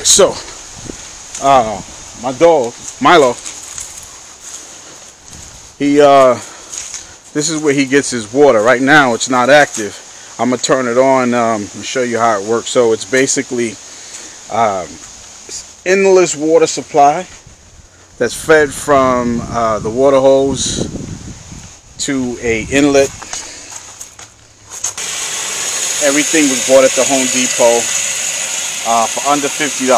So, my dog, Milo, this is where he gets his water. Right now, it's not active. I'm going to turn it on and show you how it works. So, it's basically endless water supply that's fed from the water hose to a inlet. Everything was bought at the Home Depot for under $50.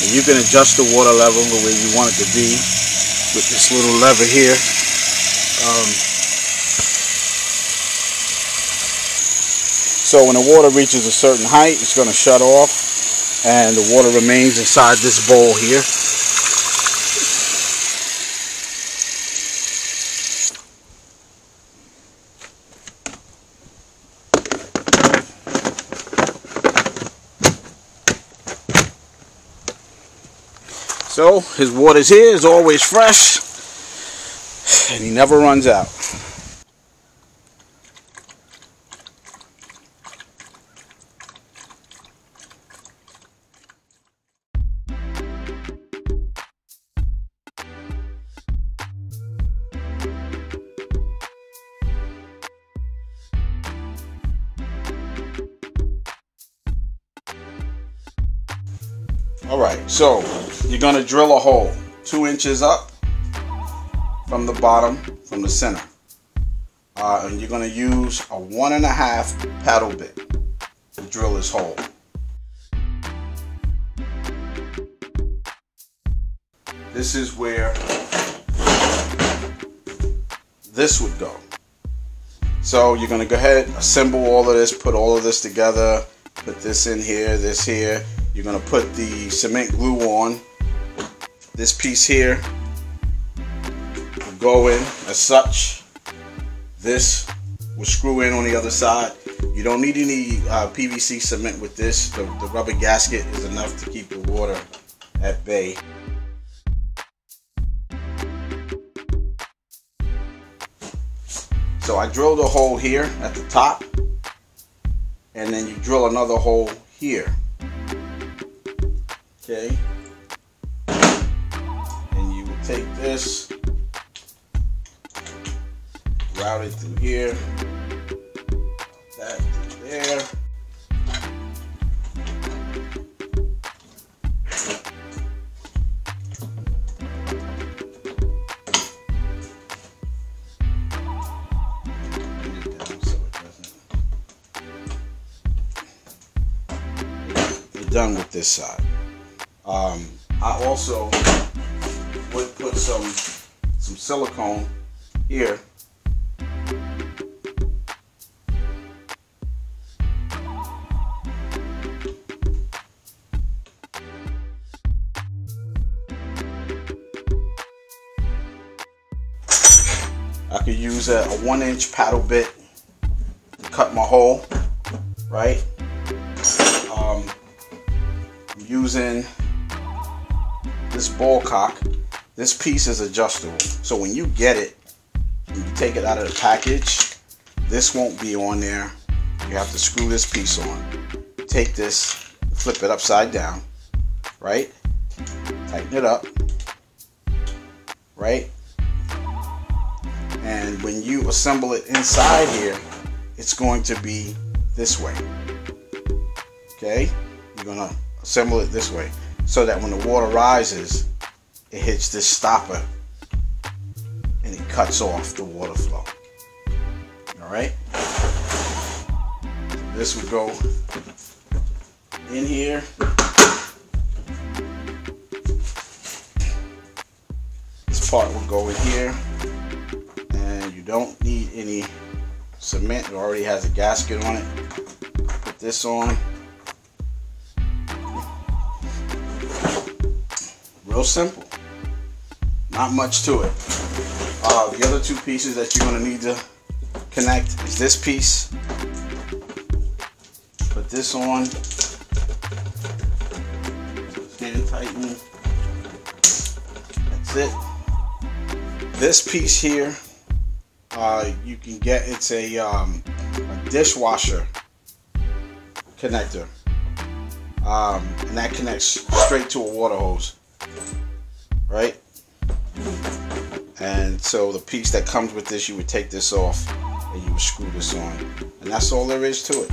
And you can adjust the water level the way you want it to be with this little lever here. So when the water reaches a certain height, it's going to shut off and the water remains inside this bowl here. So his water's here, is always fresh, and he never runs out. Alright, so you're going to drill a hole 2 inches up from the bottom, from the center. And you're going to use a 1.5 paddle bit to drill this hole. This is where this would go. So you're going to go ahead, assemble all of this, put all of this together, put this in here, this here. You're going to put the cement glue on. This piece here will go in as such. This will screw in on the other side. You don't need any PVC cement with this. The rubber gasket is enough to keep the water at bay. So I drilled a hole here at the top, and then you drill another hole here. Okay, and you will take this, route it through here, that through there, you're done with this side. I also would put some silicone here. I could use a 1-inch paddle bit to cut my hole, right? I'm using this Ballcock. This piece is adjustable, so when you get it and you take it out of the package, this won't be on there. You have to screw this piece on. Take this, flip it upside down, right? Tighten it up, right? And when you assemble it inside here, it's going to be this way. Okay? You're gonna assemble it this way, so that when the water rises, it hits this stopper and it cuts off the water flow. Alright? This would go in here. This part will go in here. And you don't need any cement. It already has a gasket on it. Put this on. Real simple. Not much to it. The other 2 pieces that you're going to need to connect is this piece. Put this on. Hand tighten. That's it. This piece here, you can get, it's a dishwasher connector. and that connects straight to a water hose, right? And so the piece that comes with this, you would take this off and you would screw this on, and that's all there is to it.